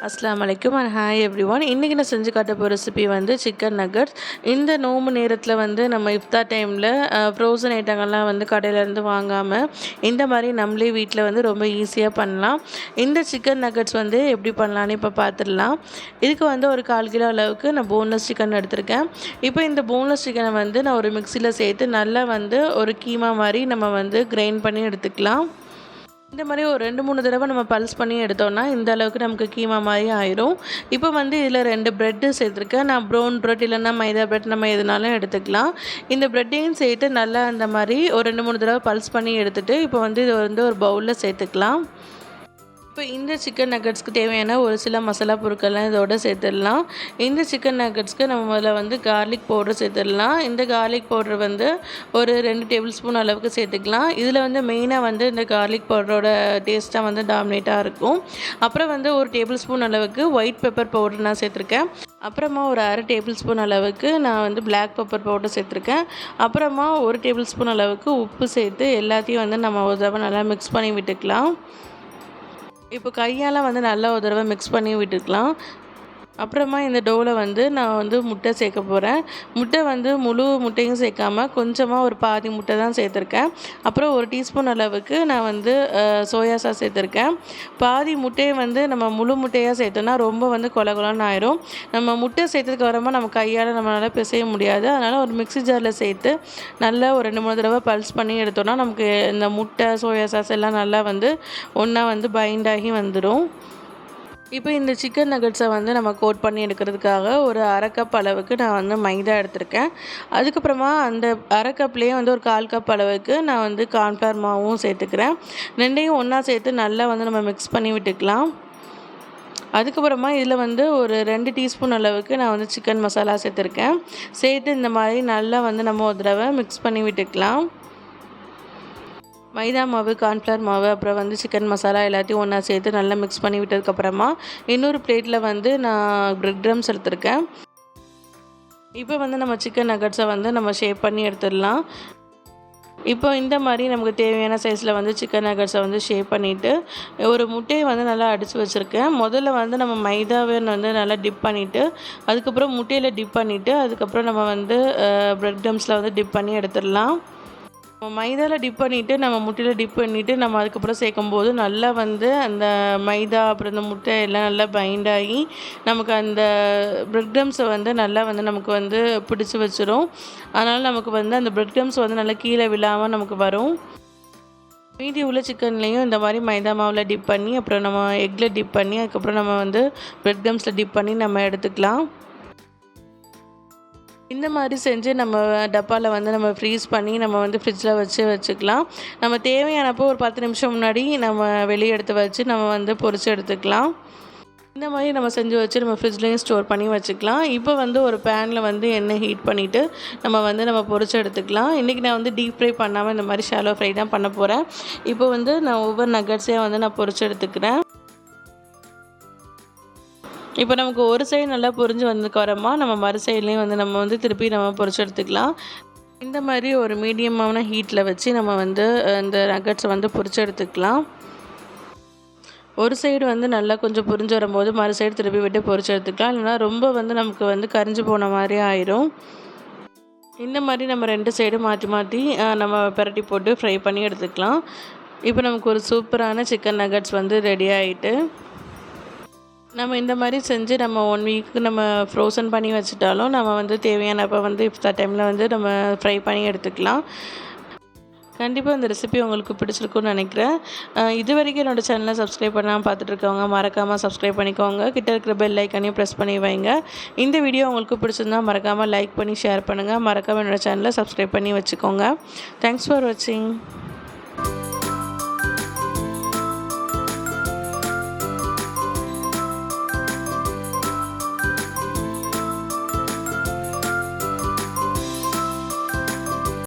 அஸ்ஸலாமு அலைக்கும் and hi everyone. இன்றைக்கி நான் செஞ்சு காட்ட போகிற ரெசிபி வந்து சிக்கன் நக்கட்ஸ். இந்த நோம்பு நேரத்தில் வந்து நம்ம இஃப்தார் டைமில் ஃப்ரோசன் ஐட்டங்கள்லாம் வந்து கடையிலேருந்து வாங்காமல் இந்த மாதிரி நம்மளே வீட்டில் வந்து ரொம்ப ஈஸியாக பண்ணலாம். இந்த சிக்கன் நக்கட்ஸ் வந்து எப்படி பண்ணலான்னு இப்போ பார்த்துடலாம். இதுக்கு வந்து ஒரு 1/4 கிலோ அளவுக்கு நான் போன்லெஸ் சிக்கன் எடுத்திருக்கேன். இப்போ இந்த போன்லெஸ் சிக்கனை வந்து நான் ஒரு மிக்சியில் சேர்த்து நல்லா வந்து ஒரு கீமா மாதிரி நம்ம வந்து கிரைண்ட் பண்ணி எடுத்துக்கலாம். இந்த மாதிரி ஒரு 2-3 தடவை நம்ம பல்ஸ் பண்ணி எடுத்தோம்னா இந்த அளவுக்கு நமக்கு கீமா மாதிரி ஆயிரும். இப்போ வந்து இதில் 2 ப்ரெட்டு சேர்த்துருக்கேன். நான் ப்ரௌன் ப்ரெட் இல்லைன்னா மைதா ப்ரெட் நம்ம எதுனாலும் எடுத்துக்கலாம். இந்த ப்ரெட்டையும் சேர்த்து நல்லா அந்த மாதிரி ஒரு 2-3 தடவை பல்ஸ் பண்ணி எடுத்துகிட்டு இப்போ வந்து இது வந்து ஒரு பவுலில் சேர்த்துக்கலாம். இப்போ இந்த சிக்கன் நக்கட்ஸ்க்கு தேவையான ஒரு சில மசாலா பொருட்கள்லாம் இதோட சேர்த்துடலாம். இந்த சிக்கன் நக்கட்ஸ்க்கு நம்ம முதல்ல வந்து கார்லிக் பவுடர் சேர்த்துடலாம். இந்த கார்லிக் பவுடர் வந்து ஒரு 2 டேபிள் ஸ்பூன் அளவுக்கு சேர்த்துக்கலாம். இதில் வந்து மெயினாக வந்து இந்த கார்லிக் பவுடரோட டேஸ்ட்டாக வந்து டாமினேட்டாக இருக்கும். அப்புறம் வந்து ஒரு டேபிள் ஸ்பூன் அளவுக்கு ஒயிட் பெப்பர் பவுடர் நான் சேர்த்துருக்கேன். அப்புறமா ஒரு 1/2 டேபிள் ஸ்பூன் அளவுக்கு நான் வந்து பிளாக் பெப்பர் பவுடர் சேர்த்துருக்கேன். அப்புறமா ஒரு டேபிள் ஸ்பூன் அளவுக்கு உப்பு சேர்த்து எல்லாத்தையும் வந்து நம்ம ஒரு தடவை நல்லா மிக்ஸ் பண்ணி விட்டுக்கலாம். இப்போ கையால் வந்து நல்லா ஒரு தடவை மிக்ஸ் பண்ணி விட்டுக்கலாம். அப்புறமா இந்த டோவில் வந்து நான் வந்து முட்டை சேர்க்க போகிறேன். முட்டை வந்து முழு முட்டையும் சேர்க்காம கொஞ்சமாக ஒரு பாதி முட்டை தான் சேர்த்துருக்கேன். அப்புறம் ஒரு டீஸ்பூன் அளவுக்கு நான் வந்து சோயா சாஸ் சேர்த்துருக்கேன். பாதி முட்டையை வந்து நம்ம முழு முட்டையாக சேர்த்தோன்னா ரொம்ப வந்து கொலன்னு ஆயிரும். நம்ம முட்டை சேர்த்ததுக்கு அப்புறமா நம்ம கையால் நம்மளால் பிசைய முடியாது. அதனால் ஒரு மிக்ஸி ஜாரில் சேர்த்து நல்லா ஒரு 2-3 தடவை பல்ஸ் பண்ணி எடுத்தோன்னா நமக்கு இந்த முட்டை சோயா சாஸ் எல்லாம் நல்லா வந்து ஒன்றா வந்து பைண்ட் ஆகி வந்துடும். இப்போ இந்த சிக்கன் நக்கட்ஸை வந்து நம்ம கோட் பண்ணி எடுக்கிறதுக்காக ஒரு 1/2 கப் அளவுக்கு நான் வந்து மைதா எடுத்திருக்கேன். அதுக்கப்புறமா அந்த 1/2 கப்லேயே வந்து ஒரு 1/4 கப் அளவுக்கு நான் வந்து கார்ன்ஃப்ளவர் மாவும் சேர்த்துக்கிறேன். ரெண்டையும் ஒன்றா சேர்த்து நல்லா வந்து நம்ம மிக்ஸ் பண்ணி விட்டுக்கலாம். அதுக்கப்புறமா இதில் வந்து ஒரு 2 டீஸ்பூன் அளவுக்கு நான் வந்து சிக்கன் மசாலா சேர்த்துருக்கேன். சேர்த்து இந்த மாதிரி நல்லா வந்து நம்ம ஒரு தடவை மிக்ஸ் பண்ணி விட்டுக்கலாம். மைதா மாவு, கார்ன்ஃப்ளவர் மாவு, அப்புறம் வந்து சிக்கன் மசாலா எல்லாத்தையும் ஒன்றா சேர்த்து நல்லா மிக்ஸ் பண்ணி விட்டதுக்கப்புறமா இன்னொரு பிளேட்டில் வந்து நான் பிரெட் க்ரம்ஸ் எடுத்திருக்கேன். இப்போ வந்து நம்ம சிக்கன் நக்கட்ஸை வந்து நம்ம ஷேப் பண்ணி எடுத்துடலாம். இப்போ இந்த மாதிரி நமக்கு தேவையான சைஸில் வந்து சிக்கன் நக்கட்ஸை வந்து ஷேப் பண்ணிவிட்டு ஒரு முட்டையை வந்து நல்லா அடித்து வச்சுருக்கேன். முதல்ல வந்து நம்ம மைதாவை வந்து நல்லா டிப் பண்ணிவிட்டு அதுக்கப்புறம் முட்டையில் டிப் பண்ணிவிட்டு அதுக்கப்புறம் நம்ம வந்து பிரெட் க்ரம்ஸில் வந்து டிப் பண்ணி எடுத்துடலாம். மைதாவில் டிப் பண்ணிவிட்டு நம்ம முட்டையில் டிப் பண்ணிவிட்டு நம்ம அதுக்கப்புறம் சேர்க்கும்போது நல்லா வந்து அந்த மைதா அப்புறம் இந்த முட்டை எல்லாம் நல்லா பைண்ட் ஆகி நமக்கு அந்த பிரெட் க்ரம்ஸை வந்து நல்லா வந்து நமக்கு வந்து பிடிச்சி வச்சிரும். அதனால் நமக்கு வந்து அந்த பிரெட் க்ரம்ஸ் வந்து நல்லா கீழே விழாமல் நமக்கு வரும். மீதி உள்ள சிக்கன்லேயும் இந்த மாதிரி மைதா மாவில் டிப் பண்ணி அப்புறம் நம்ம எக்கில் டிப் பண்ணி அதுக்கப்புறம் நம்ம வந்து பிரெட் க்ரம்ஸில் டிப் பண்ணி நம்ம எடுத்துக்கலாம். இந்த மாதிரி செஞ்சு நம்ம டப்பாவில் வந்து நம்ம ஃப்ரீஸ் பண்ணி நம்ம வந்து ஃப்ரிட்ஜில் வச்சுக்கலாம். நம்ம தேவையானப்போ ஒரு 10 நிமிஷம் முன்னாடி நம்ம வெளியே எடுத்து வச்சு நம்ம வந்து பொரிச்சு எடுத்துக்கலாம். இந்த மாதிரி நம்ம செஞ்சு வச்சு நம்ம ஃப்ரிட்ஜ்லேயும் ஸ்டோர் பண்ணி வச்சுக்கலாம். இப்போ வந்து ஒரு பேனில் வந்து எண்ணெய் ஹீட் பண்ணிவிட்டு நம்ம பொரிச்சு எடுத்துக்கலாம். இன்றைக்கி நான் வந்து டீப் ஃப்ரை பண்ணாமல் இந்த மாதிரி ஷாலோ ஃப்ரை தான் பண்ண போகிறேன். இப்போ வந்து நான் ஒவ்வொரு நக்கட்ஸையும் வந்து நான் பொரிச்சு எடுத்துக்கிறேன். இப்போ நமக்கு ஒரு சைடு நல்லா பொரிஞ்சு வந்ததுக்கப்புறமா நம்ம மறு சைட்லேயும் வந்து நம்ம வந்து திருப்பி நம்ம பொரிச்சு எடுத்துக்கலாம். இந்த மாதிரி ஒரு மீடியமான ஹீட்டில் வச்சு நம்ம வந்து இந்த நக்கட்ஸை வந்து பொரிச்சு எடுத்துக்கலாம். ஒரு சைடு வந்து நல்லா கொஞ்சம் பொரிஞ்சு வரும்போது மறு சைடு திருப்பி விட்டு பொரிச்சு எடுத்துக்கலாம். இல்லைனா ரொம்ப வந்து நமக்கு வந்து கரிஞ்சு போன மாதிரி ஆயிரும். இந்த மாதிரி நம்ம 2 சைடும் மாற்றி மாற்றி நம்ம பிரட்டி போட்டு ஃப்ரை பண்ணி எடுத்துக்கலாம். இப்போ நமக்கு ஒரு சூப்பரான சிக்கன் நக்கட்ஸ் வந்து ரெடி ஆகிட்டு நம்ம இந்த மாதிரி செஞ்சு நம்ம 1 வீக்கு நம்ம ஃப்ரோசன் பண்ணி வச்சுட்டாலும் நம்ம வந்து தேவையானப்போ வந்து இஃப்தார் டைமில் வந்து நம்ம ஃப்ரை பண்ணி எடுத்துக்கலாம். கண்டிப்பாக இந்த ரெசிபி உங்களுக்கு பிடிச்சிருக்குன்னு நினைக்கிறேன். இது வரைக்கும் என்னோடய சேனலை சப்ஸ்கிரைப் பண்ணாமல் பார்த்துட்ருக்கவங்க மறக்காமல் சப்ஸ்கிரைப் பண்ணிக்கோங்க. கிட்ட இருக்கிற பெல் ஐக்கானையும் ப்ரெஸ் பண்ணி வைங்க. இந்த வீடியோ உங்களுக்கு பிடிச்சிருந்தால் மறக்காமல் லைக் பண்ணி ஷேர் பண்ணுங்கள். மறக்காமல் என்னோடய சேனலை சப்ஸ்கிரைப் பண்ணி வச்சுக்கோங்க. தேங்க்ஸ் ஃபார் வாட்சிங்.